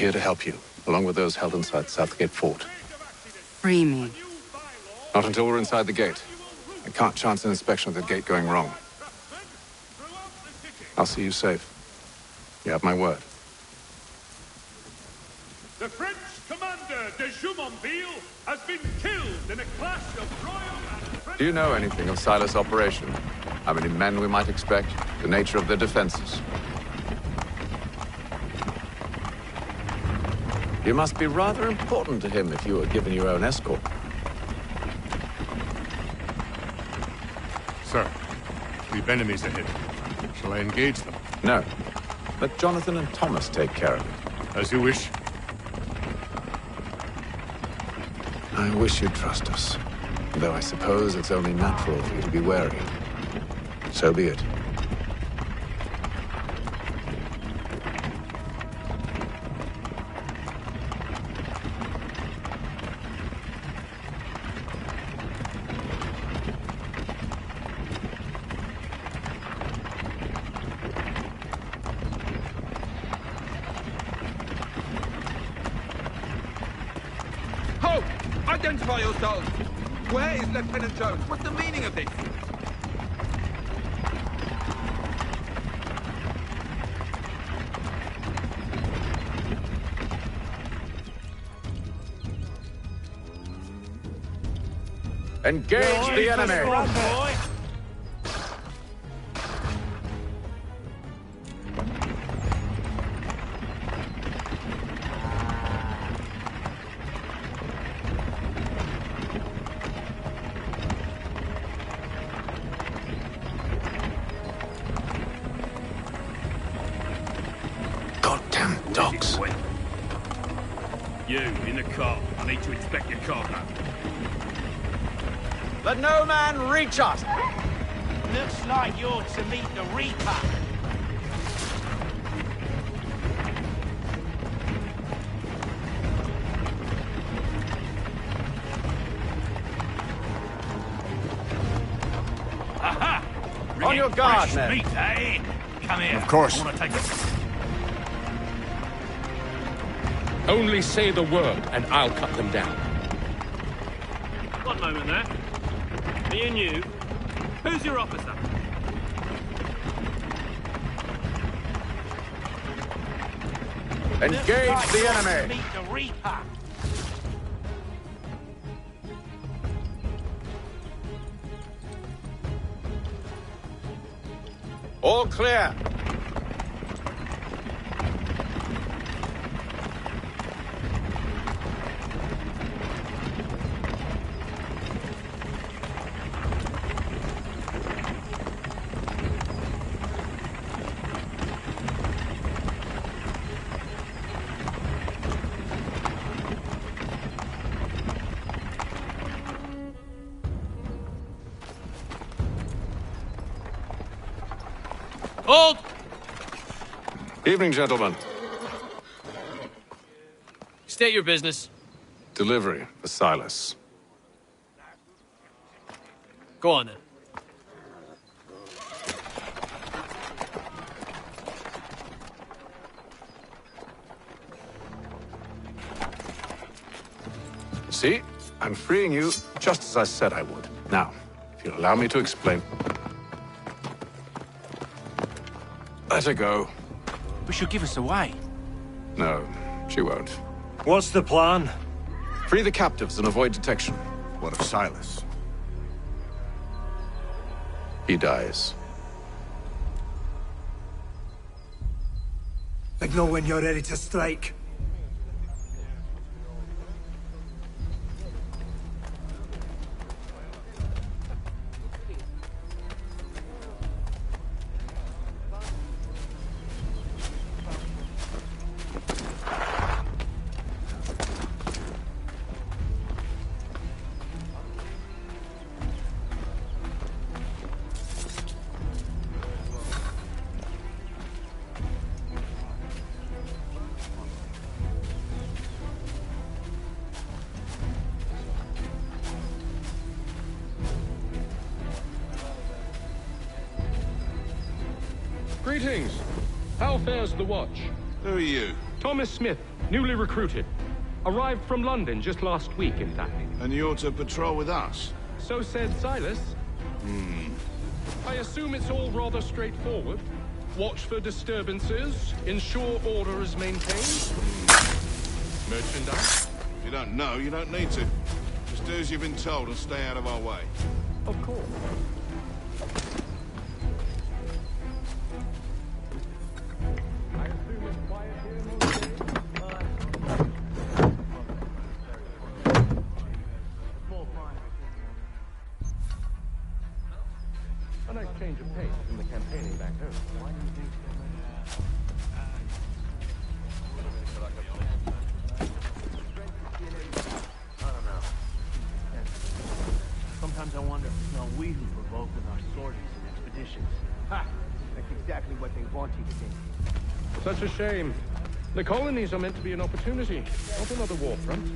here to help you, along with those held inside Southgate Fort. Free me. Not until we're inside the gate. I can't chance an inspection of the gate going wrong. I'll see you safe. You have my word. The French commander de Jumonville has been killed in a clash of royal and... Do you know anything of Silas' operation? How many men we might expect? The nature of their defenses? You must be rather important to him if you were given your own escort. Sir, we've enemies ahead. Shall I engage them? No. Let Jonathan and Thomas take care of it. As you wish. I wish you'd trust us. Though I suppose it's only natural for you to be wary. So be it. Halt! Identify yourselves! Where is Lieutenant Jones? What's the meaning of this? Engage the enemy! Goddamn dogs. You, in the car. I need to inspect your cargo. Let no man reach us! Looks like you're to meet the Reaper. Aha! On your guard, Fresh men. meat, eh? Come here. Of course. I want to take a... Only say the word, and I'll cut them down. One moment there. Me and you. Who's your officer? Engage the enemy! Meet the Reaper. All clear! Hold! Evening, gentlemen. State your business. Delivery for Silas. Go on then. See? I'm freeing you just as I said I would. Now, if you'll allow me to explain. Let her go. But she'll give us away. No, she won't. What's the plan? Free the captives and avoid detection. What of Silas? He dies. Signal when you're ready to strike. Greetings. How fares the watch? Who are you? Thomas Smith, newly recruited. Arrived from London just last week, in fact. And you're to patrol with us? So said Silas. I assume it's all rather straightforward. Watch for disturbances, ensure order is maintained. Merchandise? If you don't know, you don't need to. Just do as you've been told and stay out of our way. Of course. I assume it's quiet here most days? A nice change of pace from the campaigning back home. Why do you think Sometimes I wonder if it's not we who provoke with our sorties and expeditions. Ha! That's exactly what they want you to think. Such a shame. The colonies are meant to be an opportunity, not another war front.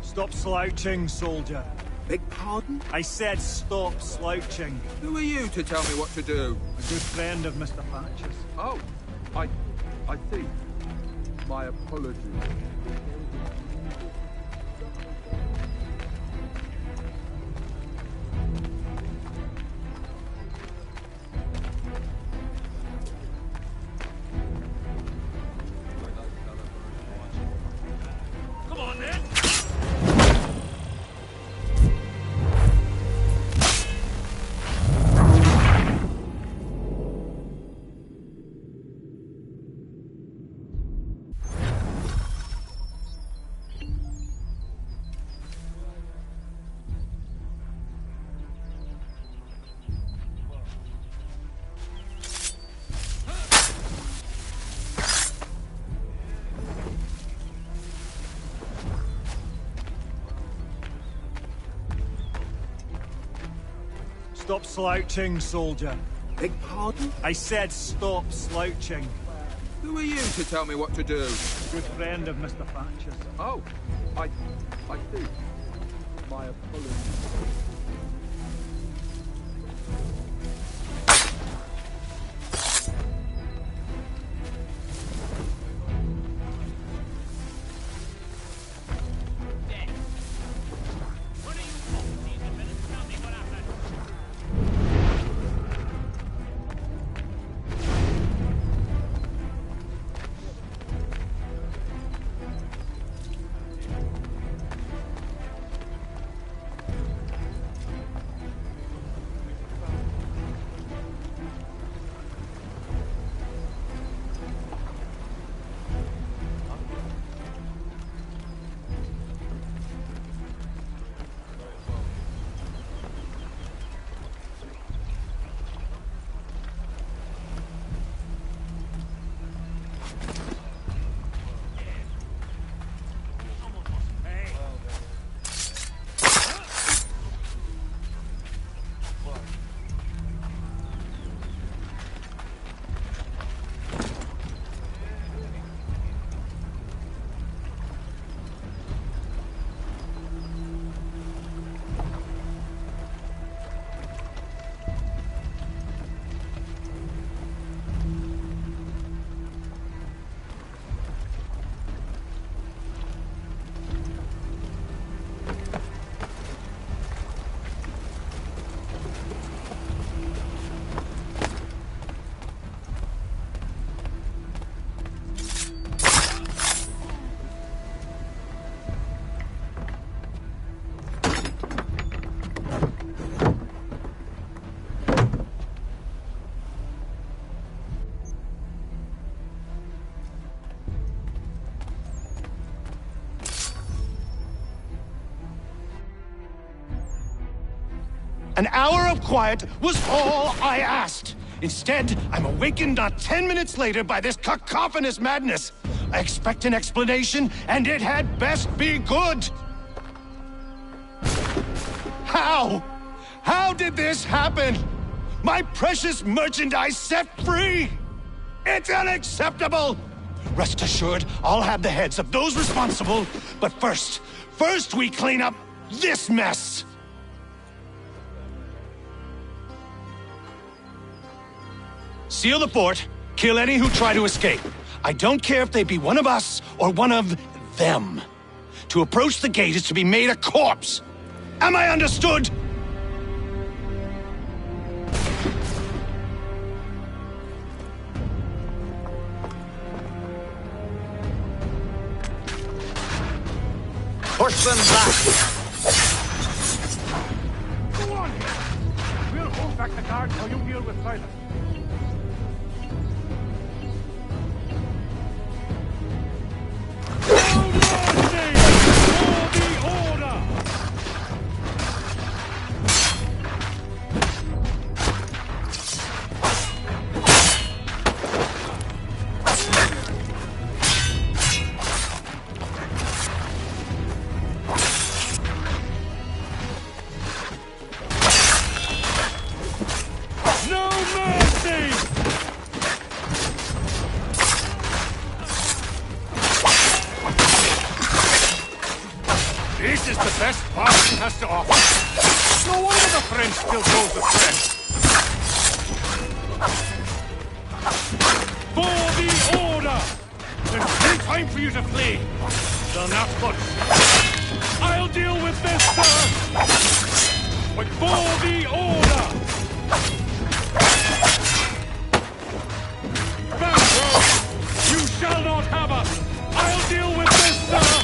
Stop slouching, soldier. Beg pardon? I said stop slouching. Who are you to tell me what to do? A good friend of Mr. Thatcher's. Oh, I see. My apologies. Come on, then! Stop slouching, soldier. Beg pardon? I said stop slouching. Who are you to tell me what to do? A good friend of Mr. Thatcher's. Oh, I see. My apologies. An hour of quiet was all I asked. Instead, I'm awakened not 10 minutes later by this cacophonous madness. I expect an explanation, and it had best be good. How? How did this happen? My precious merchandise set free! It's unacceptable! Rest assured, I'll have the heads of those responsible, but first we clean up this mess! Seal the fort, kill any who try to escape. I don't care if they be one of us or one of them. To approach the gate is to be made a corpse. Am I understood? Push them back! Go on here! We'll hold back the guard while you deal with Silas. This is the best Boston has to offer. No wonder the French still goes the threat. For the order! There's no time for you to flee. They'll not budge. I'll deal with this, sir! But for the order! Back, you shall not have us! I'll deal with this, sir!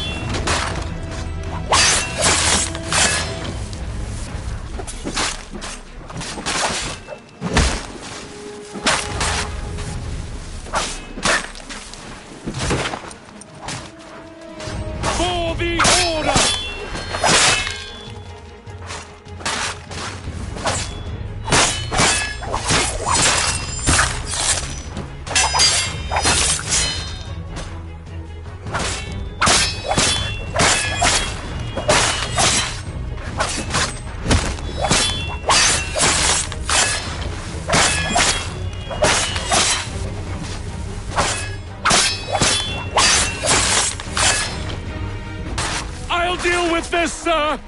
Deal with this, sir!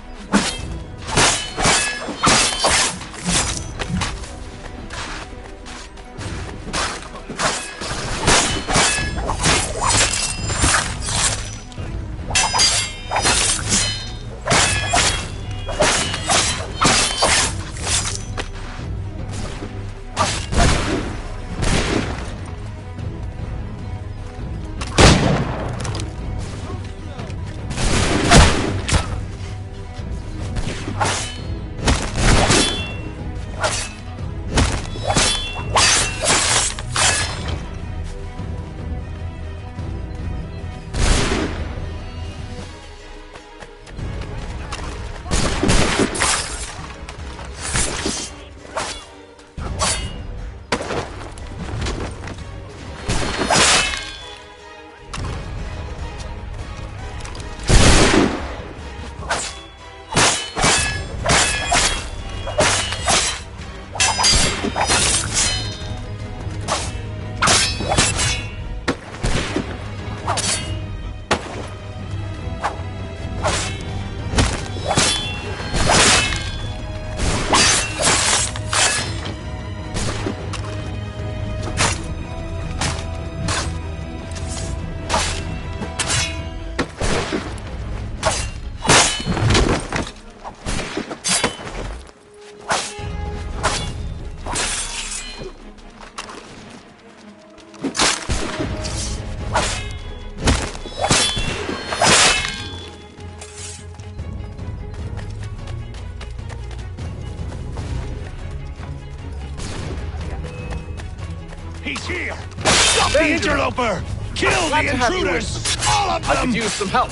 He's here! Stop the interloper! Kill the intruders! All of them! I could use some help.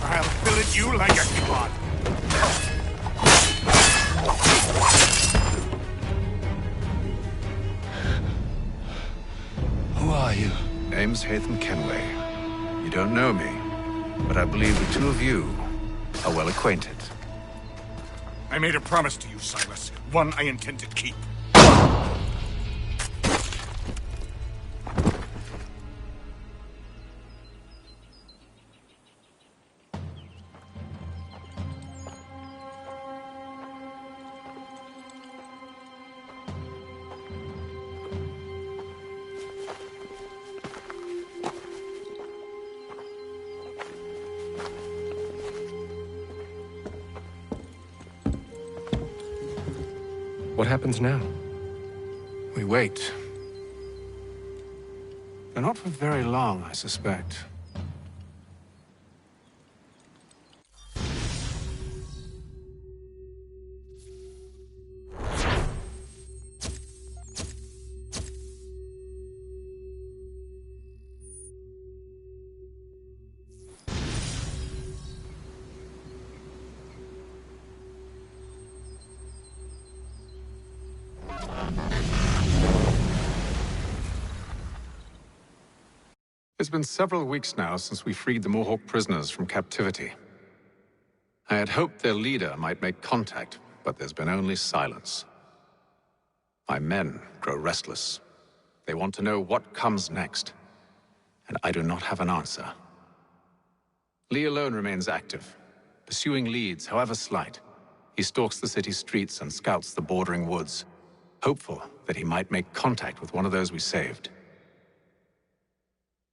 I'll fillet you like a kebab. are you? Name's Hatham Kenway. You don't know me, but I believe the two of you are well acquainted. I made a promise to you, Silas. One I intend to keep. What happens now? We wait. But not for very long, I suspect. It's been several weeks now since we freed the Mohawk prisoners from captivity. I had hoped their leader might make contact, but there's been only silence. My men grow restless. They want to know what comes next, and I do not have an answer. Lee alone remains active, pursuing leads, however slight. He stalks the city streets and scouts the bordering woods, hopeful that he might make contact with one of those we saved.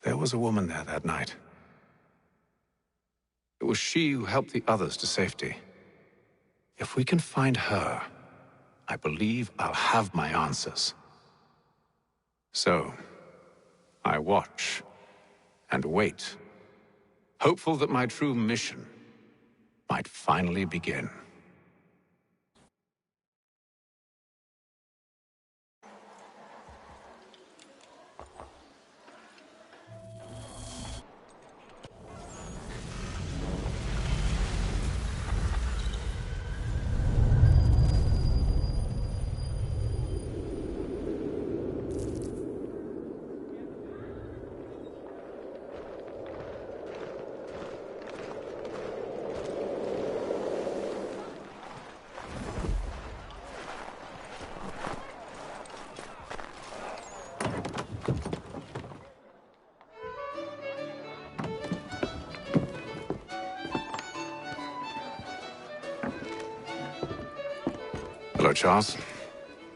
There was a woman there that night. It was she who helped the others to safety. If we can find her, I believe I'll have my answers. So, I watch and wait, hopeful that my true mission might finally begin. Hello, Charles.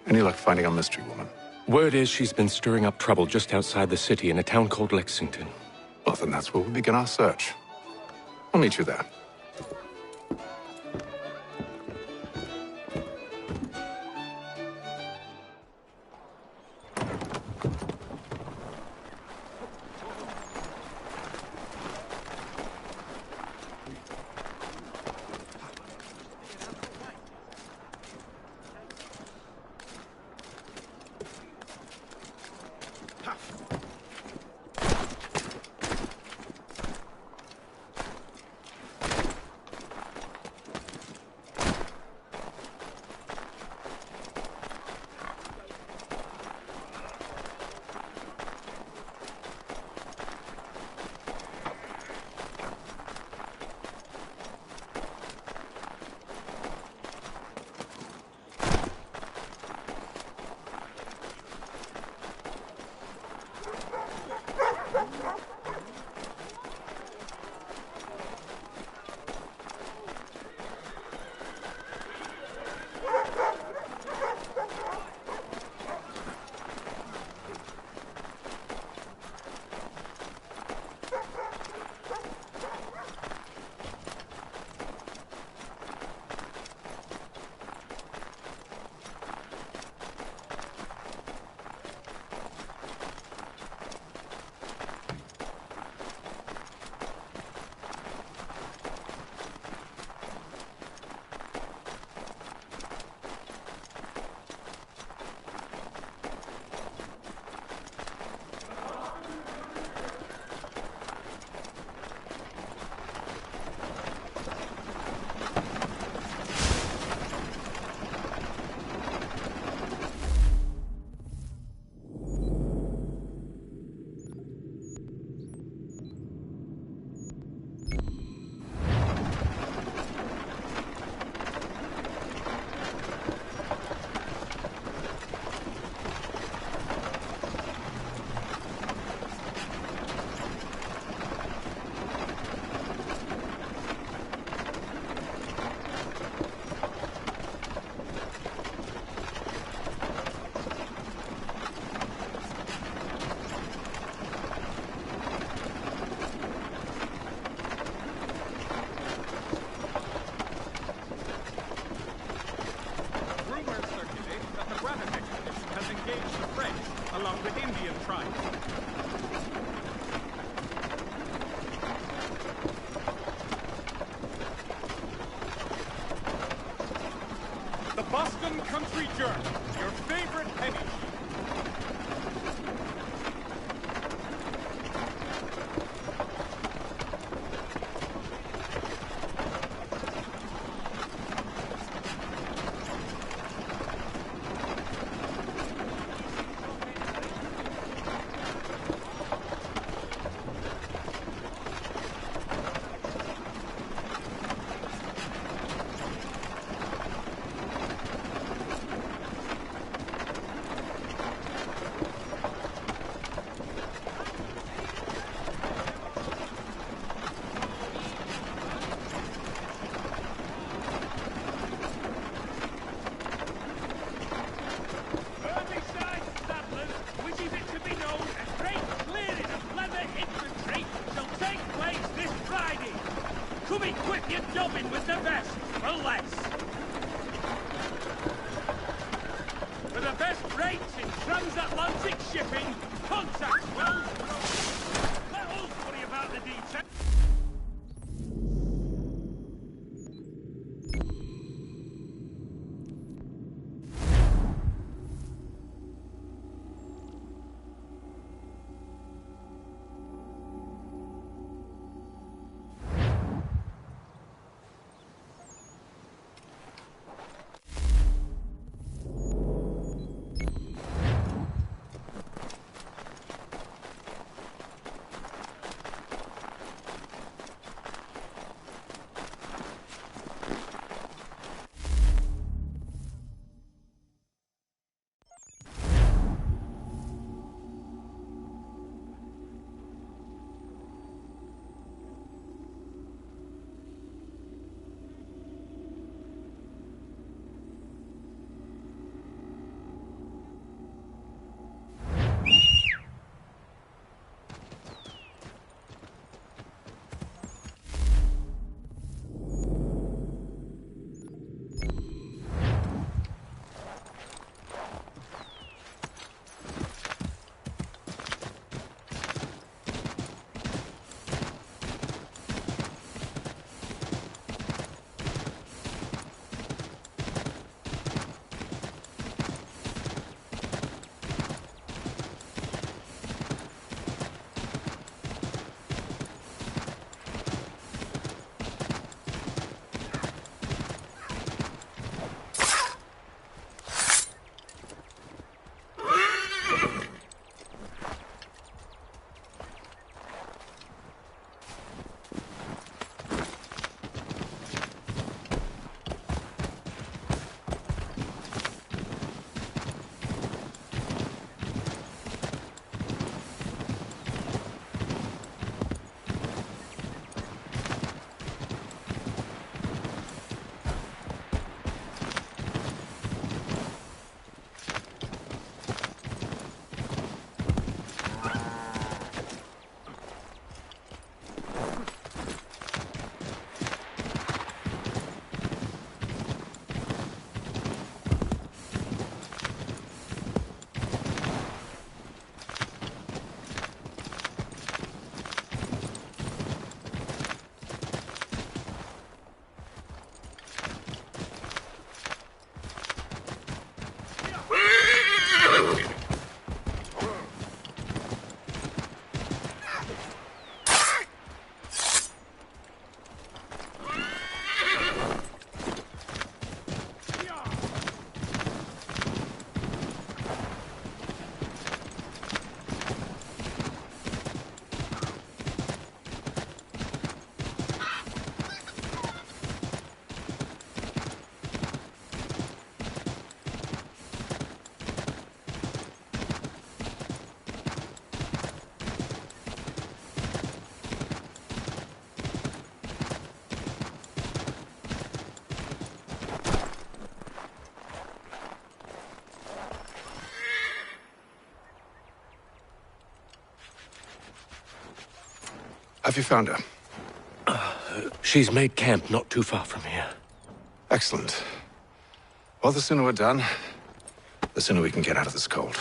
Any luck finding our mystery woman? Word is she's been stirring up trouble just outside the city in a town called Lexington. Well, then that's where we begin our search. I'll meet you there. along with Indian tribes. The Boston Country Journal, your favorite penny sheet. Come equip your jobbing with the best, for less. For the best rates in transatlantic shipping, contact Wells Brothers. Let us worry about the details. Have you found her? She's made camp not too far from here. Excellent. Well, the sooner we're done, the sooner we can get out of this cold.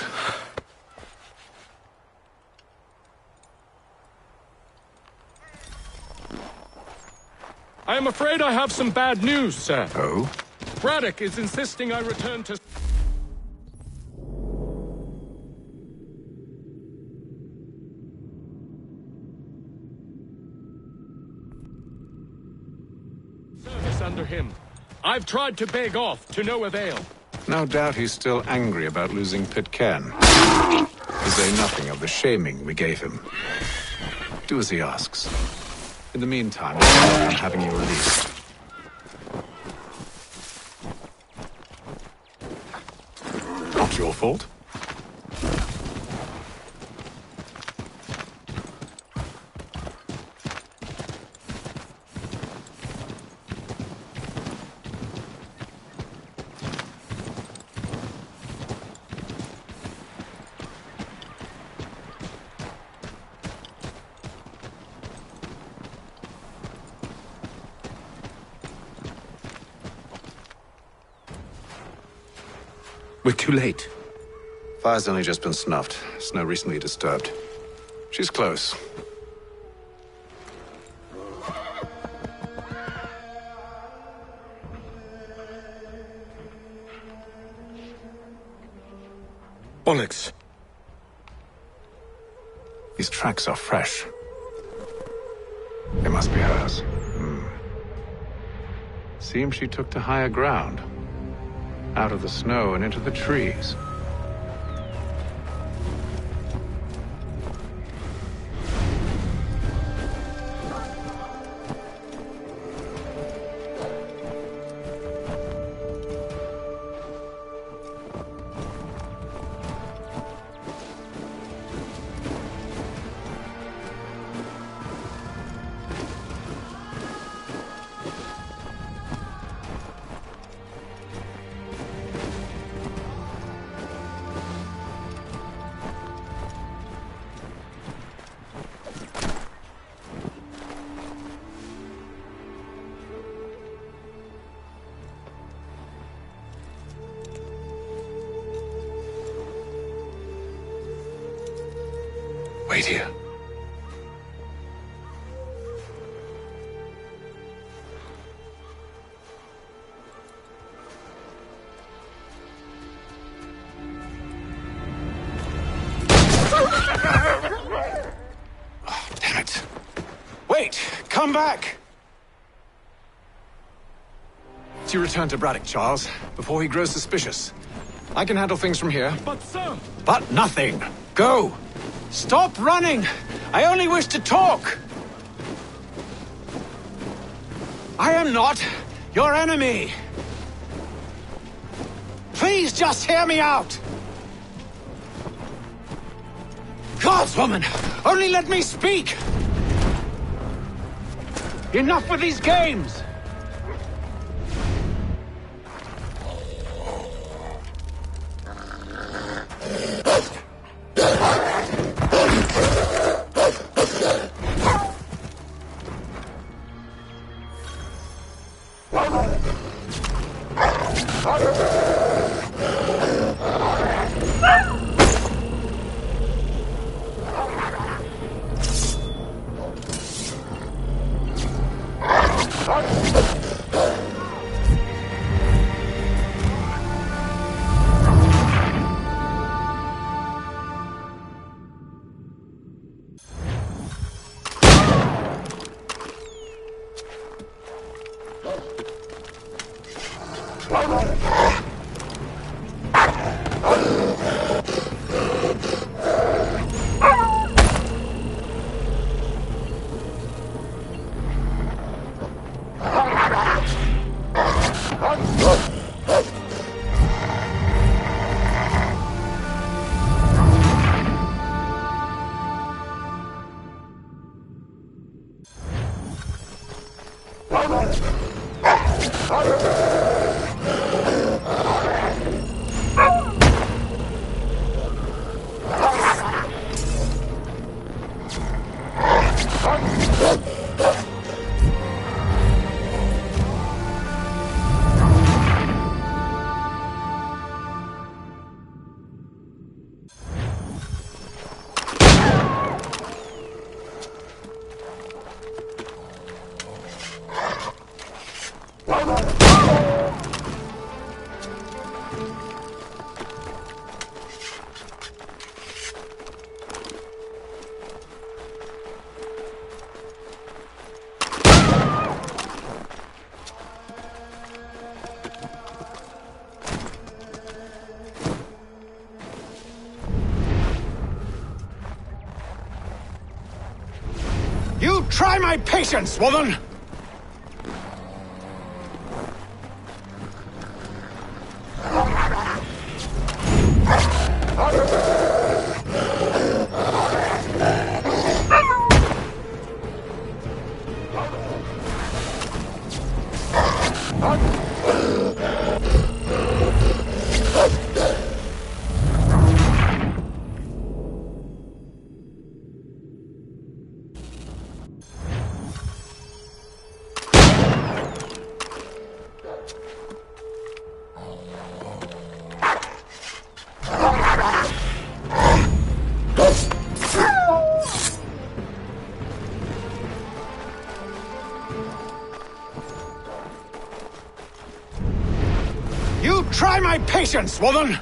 I am afraid I have some bad news, sir. Oh? Braddock is insisting I return to... service under him. I've tried to beg off, to no avail. No doubt he's still angry about losing Pitcairn. To say nothing of the shaming we gave him. Do as he asks. In the meantime, I'm having you released. Not your fault. We're too late. Fire's only just been snuffed. Snow recently disturbed. She's close. Bollocks. These tracks are fresh. They must be hers. Seems she took to higher ground. Out of the snow and into the trees. Wait here. Oh, damn it. Wait! Come back! You return to Braddock, Charles, before he grows suspicious. I can handle things from here. But, sir... But nothing! Go! Stop running! I only wish to talk! I am not your enemy! Please just hear me out! Gods, woman! Only let me speak! Enough with these games! try my patience, woman! You try my patience, woman!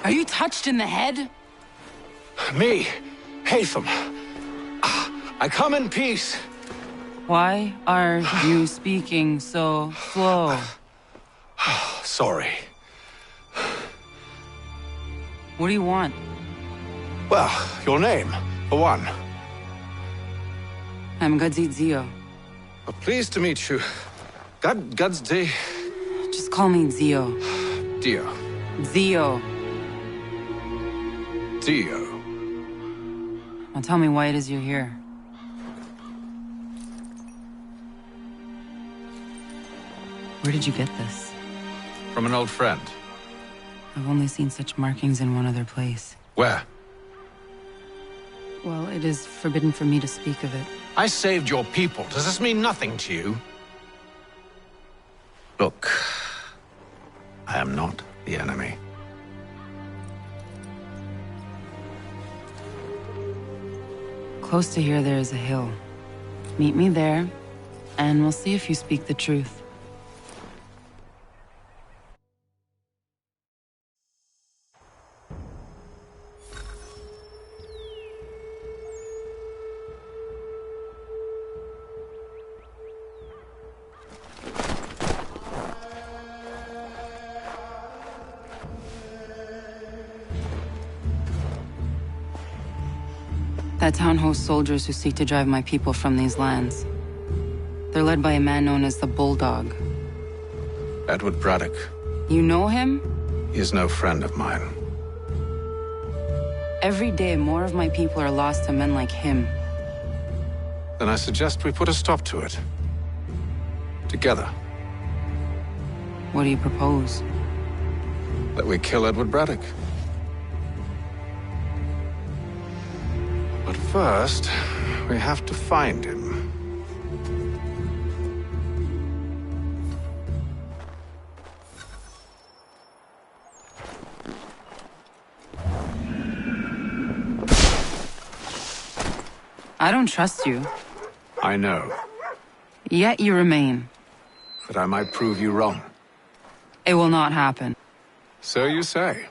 Are you touched in the head? Me, Hatham. I come in peace. Why are you speaking so slow? Sorry. What do you want? Well, your name, for one. I'm Gadzit Zio. Well, pleased to meet you. Gadsday. Just call me Zio. Dio. Zio. Dio. Now tell me why it is you're here. Where did you get this? From an old friend. I've only seen such markings in one other place. Where? Well, it is forbidden for me to speak of it. I saved your people. Does this mean nothing to you? Look, I am not the enemy. Close to here, there is a hill. Meet me there, and we'll see if you speak the truth. That town hosts soldiers who seek to drive my people from these lands. They're led by a man known as the Bulldog. Edward Braddock. You know him? He is no friend of mine. Every day, more of my people are lost to men like him. Then I suggest we put a stop to it. Together. What do you propose? That we kill Edward Braddock. But first, we have to find him. I don't trust you. I know. Yet you remain. But I might prove you wrong. It will not happen. So you say.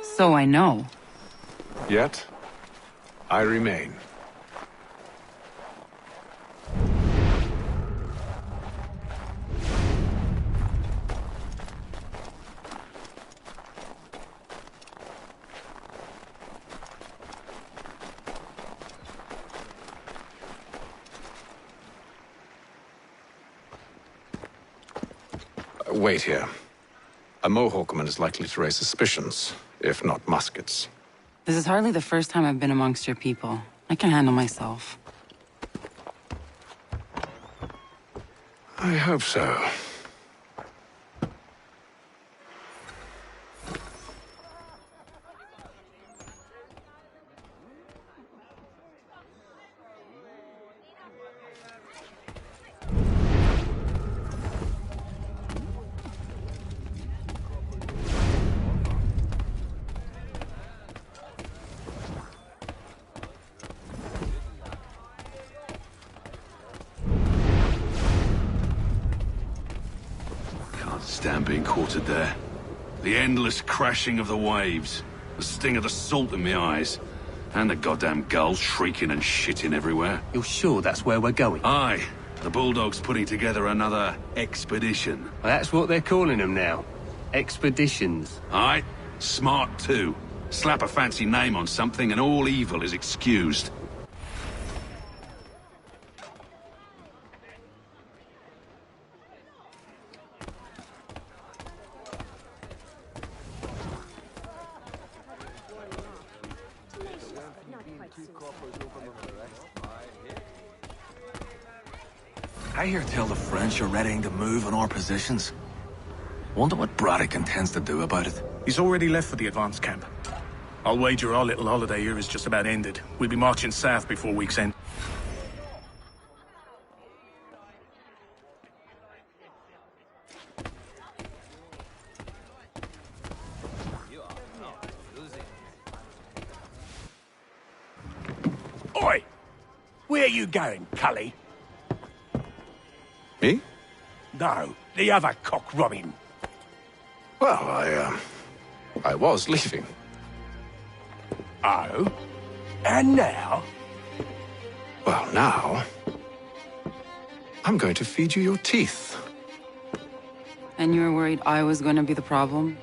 So I know. Yet, I remain. Wait here. A Mohawkman is likely to raise suspicions, if not muskets. This is hardly the first time I've been amongst your people. I can handle myself. I hope so. stand being quartered there. The endless crashing of the waves, the sting of the salt in my eyes, and the goddamn gulls shrieking and shitting everywhere. You're sure that's where we're going? Aye. The Bulldog's putting together another expedition. Well, that's what they're calling them now. Expeditions. Aye. Smart too. Slap a fancy name on something and all evil is excused. I hear tell the French are readying to move on our positions. Wonder what Braddock intends to do about it. He's already left for the advance camp. I'll wager our little holiday here is just about ended. We'll be marching south before week's end. Oi! Where you going, Cully? Me? No, the other cock Robin. Well, I was leaving. Oh? And now? Well, now... I'm going to feed you your teeth. And you were worried I was going to be the problem?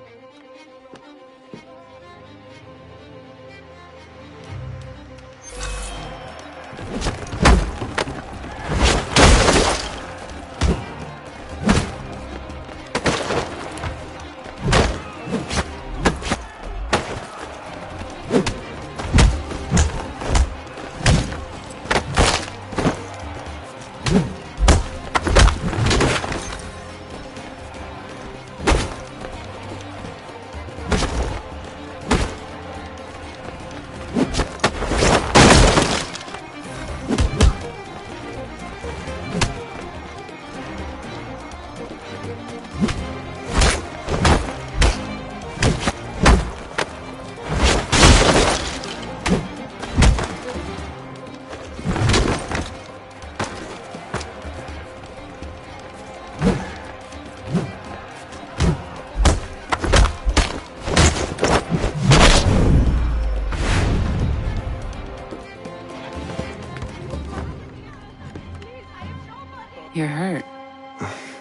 You're hurt.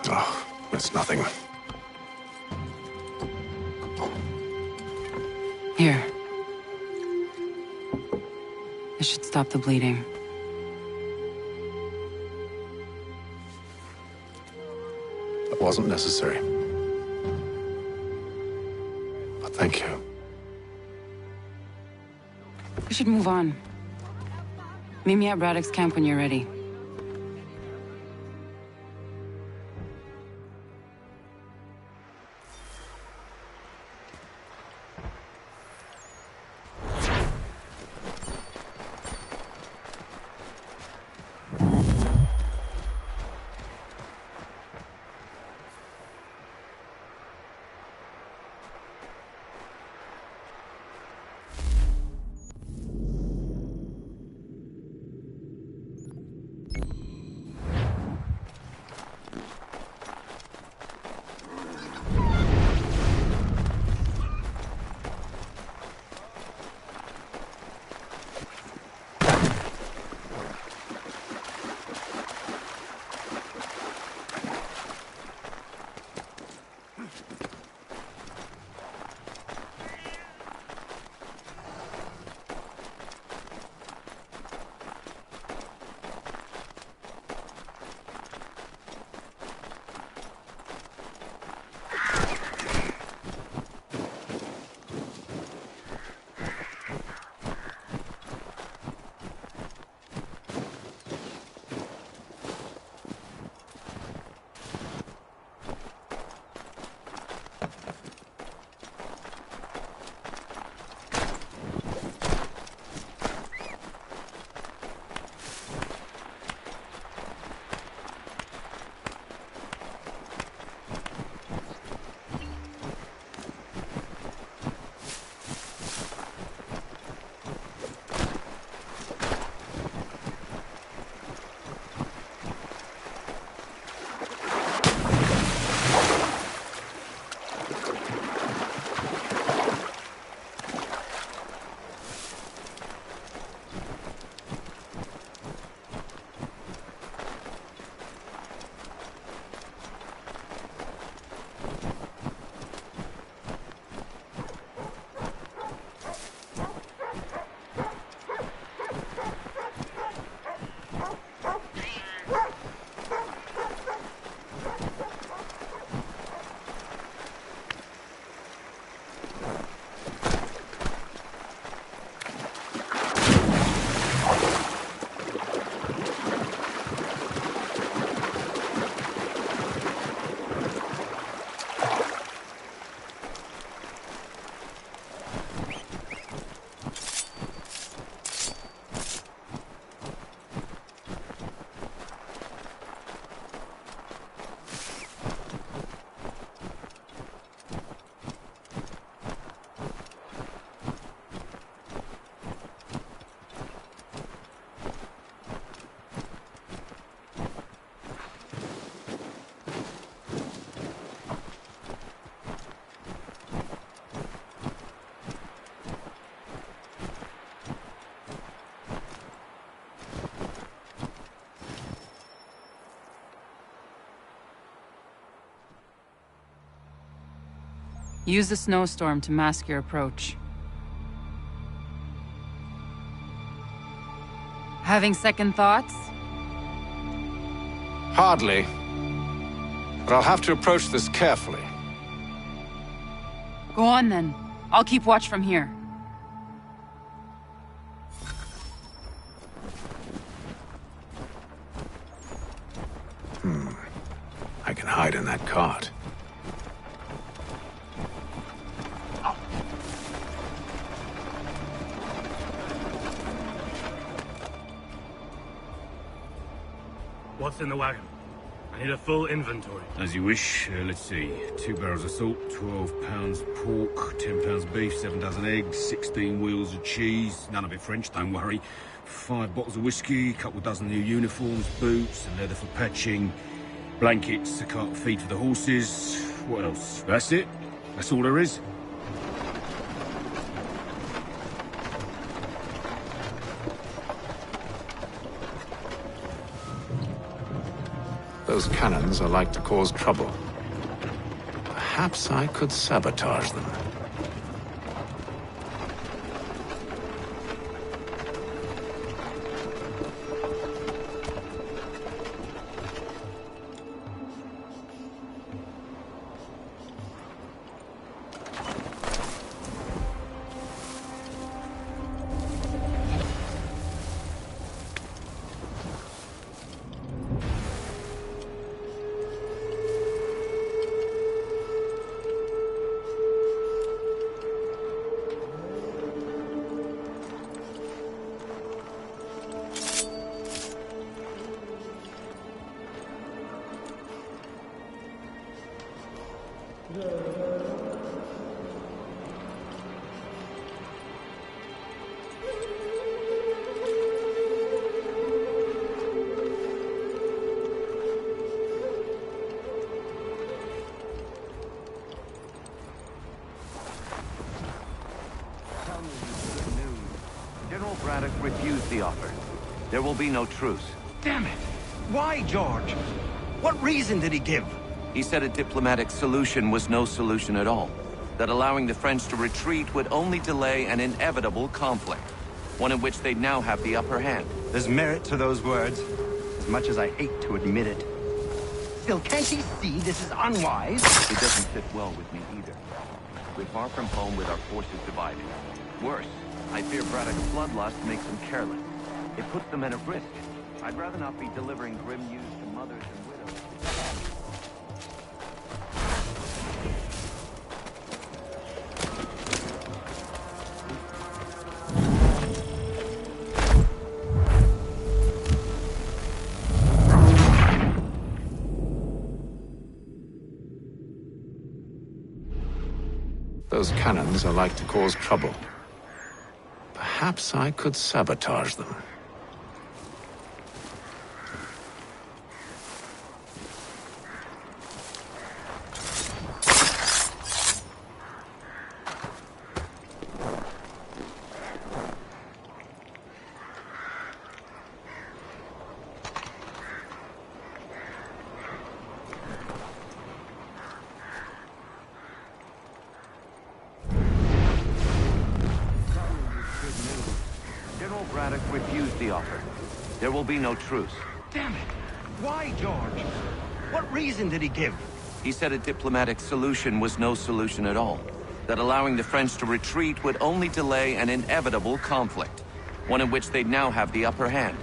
Oh, it's nothing. Here. This should stop the bleeding. That wasn't necessary. But thank you. We should move on. Meet me at Braddock's camp when you're ready. Use the snowstorm to mask your approach. Having second thoughts? Hardly. But I'll have to approach this carefully. Go on then. I'll keep watch from here. I can hide in that cart. What's in the wagon? I need a full inventory. As you wish. Let's see. 2 barrels of salt, 12 pounds pork, 10 pounds beef, 7 dozen eggs, 16 wheels of cheese. None of it French, don't worry. 5 bottles of whiskey, a couple dozen new uniforms, boots, and leather for patching, blankets, a cart of feed for the horses. What else? That's it. That's all there is. Those cannons are like to cause trouble. Perhaps I could sabotage them. Braddock refused the offer. There will be no truce. Damn it! Why, George? What reason did he give? He said a diplomatic solution was no solution at all. That allowing the French to retreat would only delay an inevitable conflict. One in which they'd now have the upper hand. There's merit to those words, as much as I hate to admit it. Still, can't he see this is unwise? It doesn't fit well with me either. We're far from home with our forces divided. Worse, I fear Braddock's bloodlust makes them careless. It puts the men at risk. I'd rather not be delivering grim news to mothers and widows. Those cannons are like to cause trouble. Perhaps I could sabotage them. Braddock refused the offer. There will be no truce. Damn it! Why, George? What reason did he give? He said a diplomatic solution was no solution at all. That allowing the French to retreat would only delay an inevitable conflict. One in which they'd now have the upper hand.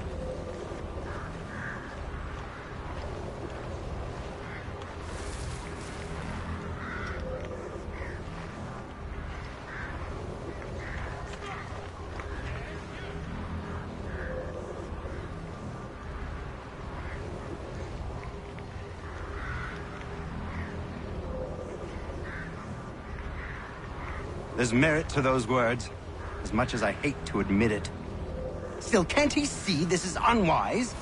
There's merit to those words, as much as I hate to admit it. Still, can't he see this is unwise?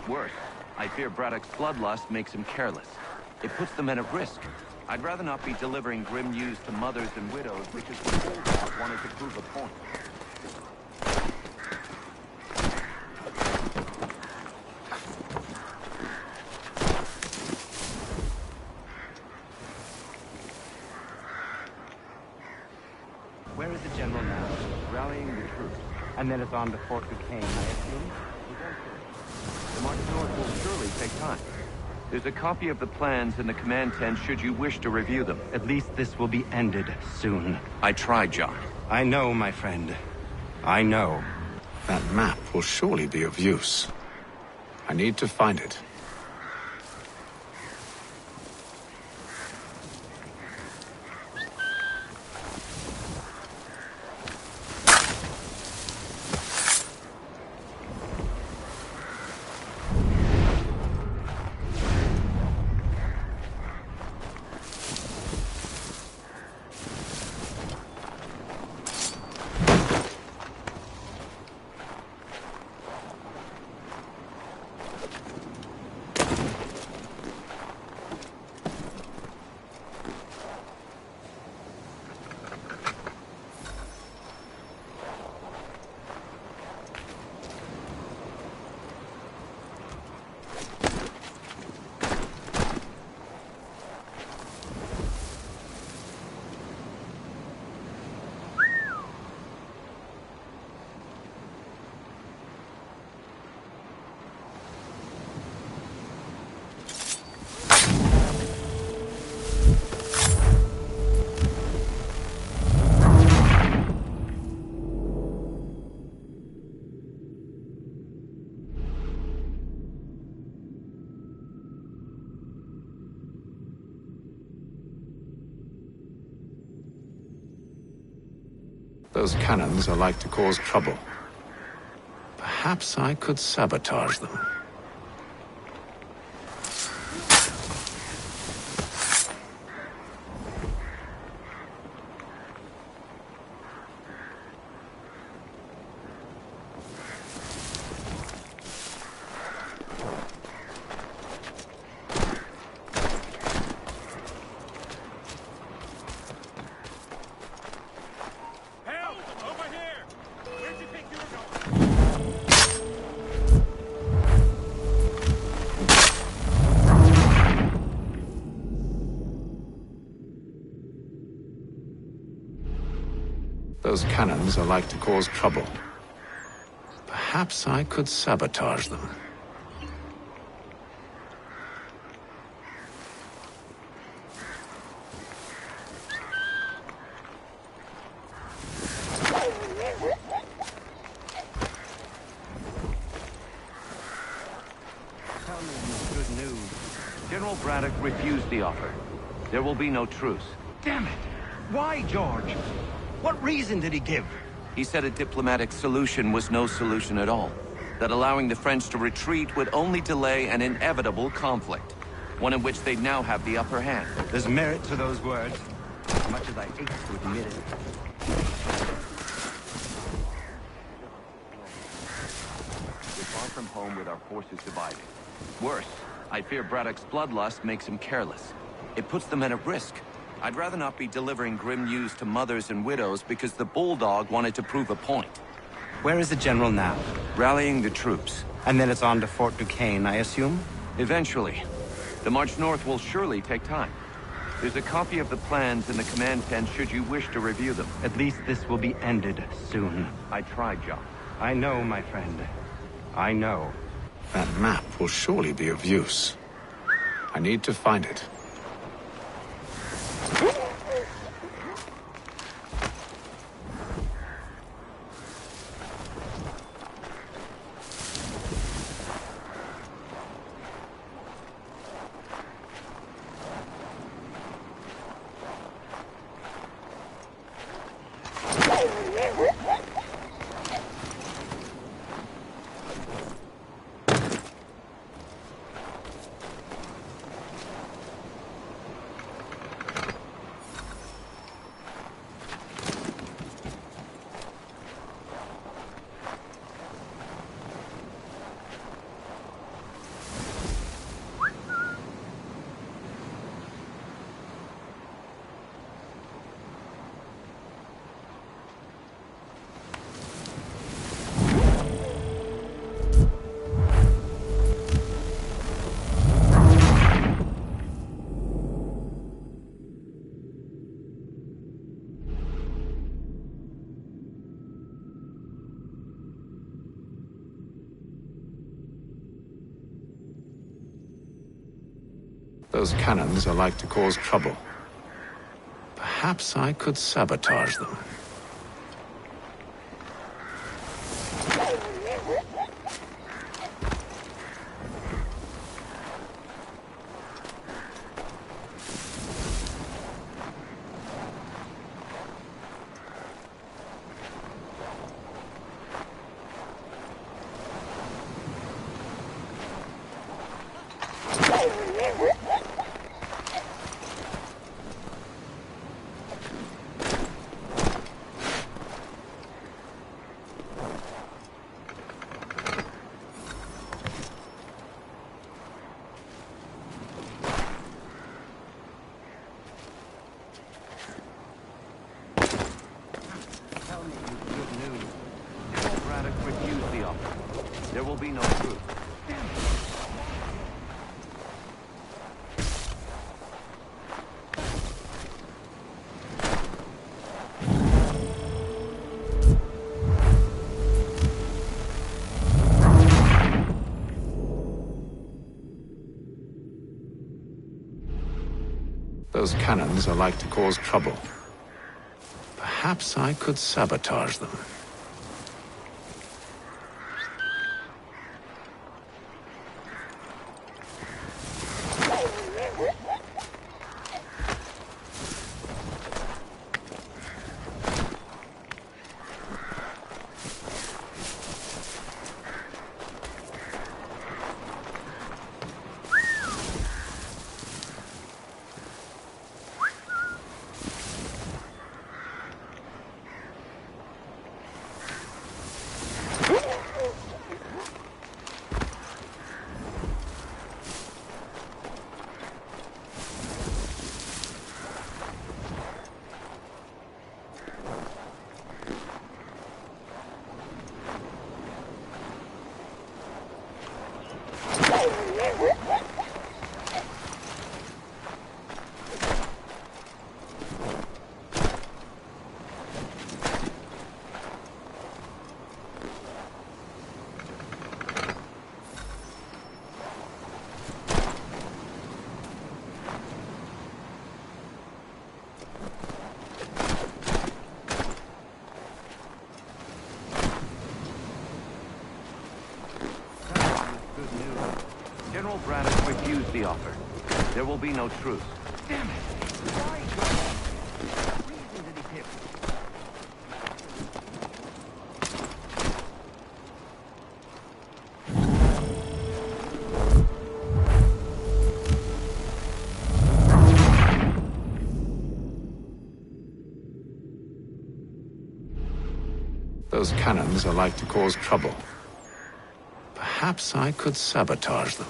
Worse, I fear Braddock's bloodlust makes him careless. It puts the men at risk. I'd rather not be delivering grim news to mothers and widows, which is what Old wanted to prove a point. now. Rallying the troops. And then it's on to Fort Duquesne, I assume? The march north will surely take time. There's a copy of the plans in the command tent should you wish to review them. At least this will be ended soon. I tried, John. I know, my friend. I know. That map will surely be of use. I need to find it. Those cannons are like to cause trouble. Perhaps I could sabotage them. Those cannons are like to cause trouble. Perhaps I could sabotage them. Tell me good news. General Braddock refused the offer. There will be no truce. Damn it! Why, George? What reason did he give? He said a diplomatic solution was no solution at all. That allowing the French to retreat would only delay an inevitable conflict. One in which they'd now have the upper hand. There's merit to those words, as much as I hate to admit it. We're far from home with our forces divided. Worse, I fear Braddock's bloodlust makes him careless. It puts the men at risk. I'd rather not be delivering grim news to mothers and widows because the Bulldog wanted to prove a point. Where is the general now? Rallying the troops. And then it's on to Fort Duquesne, I assume? Eventually. The march north will surely take time. There's a copy of the plans in the command tent should you wish to review them. At least this will be ended soon. I tried, John. I know, my friend. I know. That map will surely be of use. I need to find it. Those cannons are like to cause trouble. Perhaps I could sabotage them. There will be no truth. Those cannons are like to cause trouble. Perhaps I could sabotage them. General Braddock refused the offer. There will be no truce. Damn it! Why? What reason did he give? Those cannons are like to cause trouble. Perhaps I could sabotage them.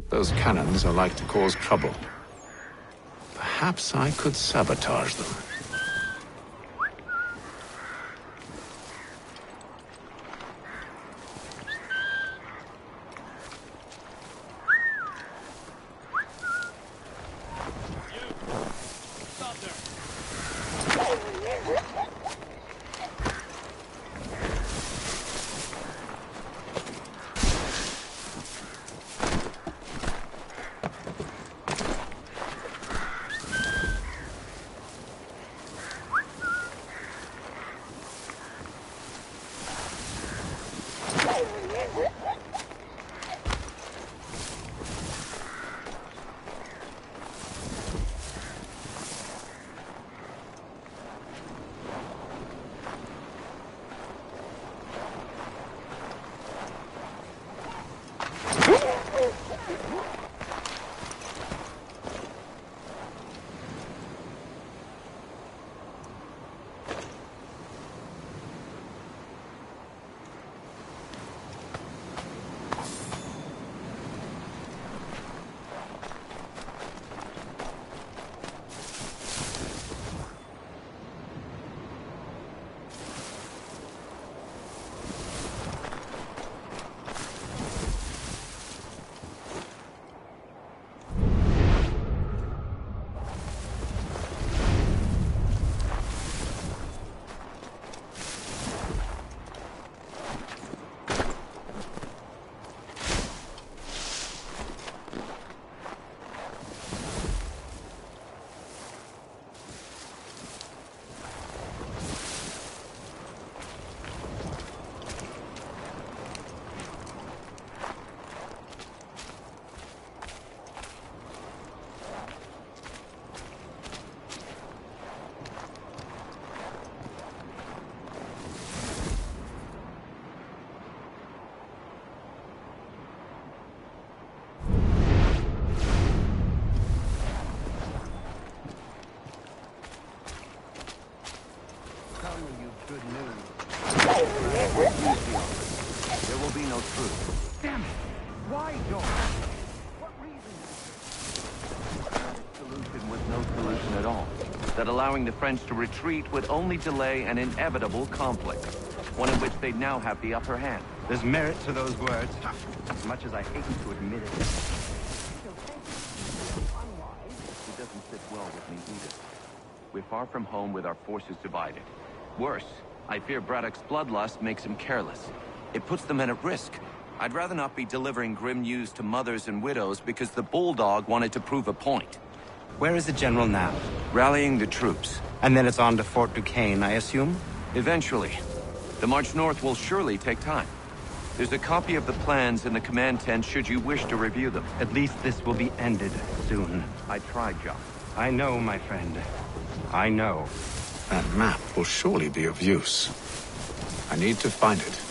Those cannons are like to cause trouble. Perhaps I could sabotage them. truth. Damn it! Why, George? What reason? Solution was no solution at all. That allowing the French to retreat would only delay an inevitable conflict, one in which they'd now have the upper hand. There's merit to those words, as much as I hate to admit it. It doesn't sit well with me either. We're far from home with our forces divided. Worse, I fear Braddock's bloodlust makes him careless. It puts the men at risk. I'd rather not be delivering grim news to mothers and widows because the Bulldog wanted to prove a point. Where is the General now? Rallying the troops. And then it's on to Fort Duquesne, I assume? Eventually. The march north will surely take time. There's a copy of the plans in the command tent should you wish to review them. At least this will be ended soon. I tried, John. I know, my friend. I know. That map will surely be of use. I need to find it.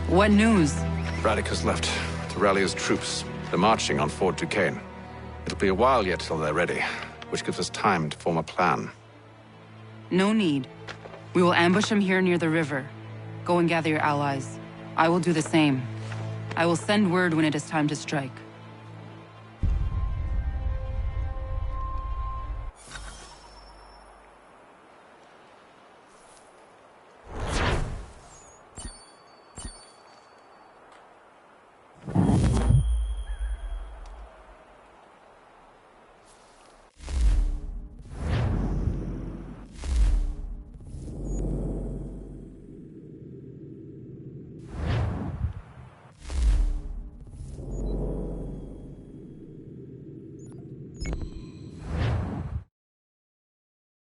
What news? Braddock has left to rally his troops. They're marching on Fort Duquesne. It'll be a while yet till they're ready, which gives us time to form a plan. No need. We will ambush him here near the river. Go and gather your allies. I will do the same. I will send word when it is time to strike.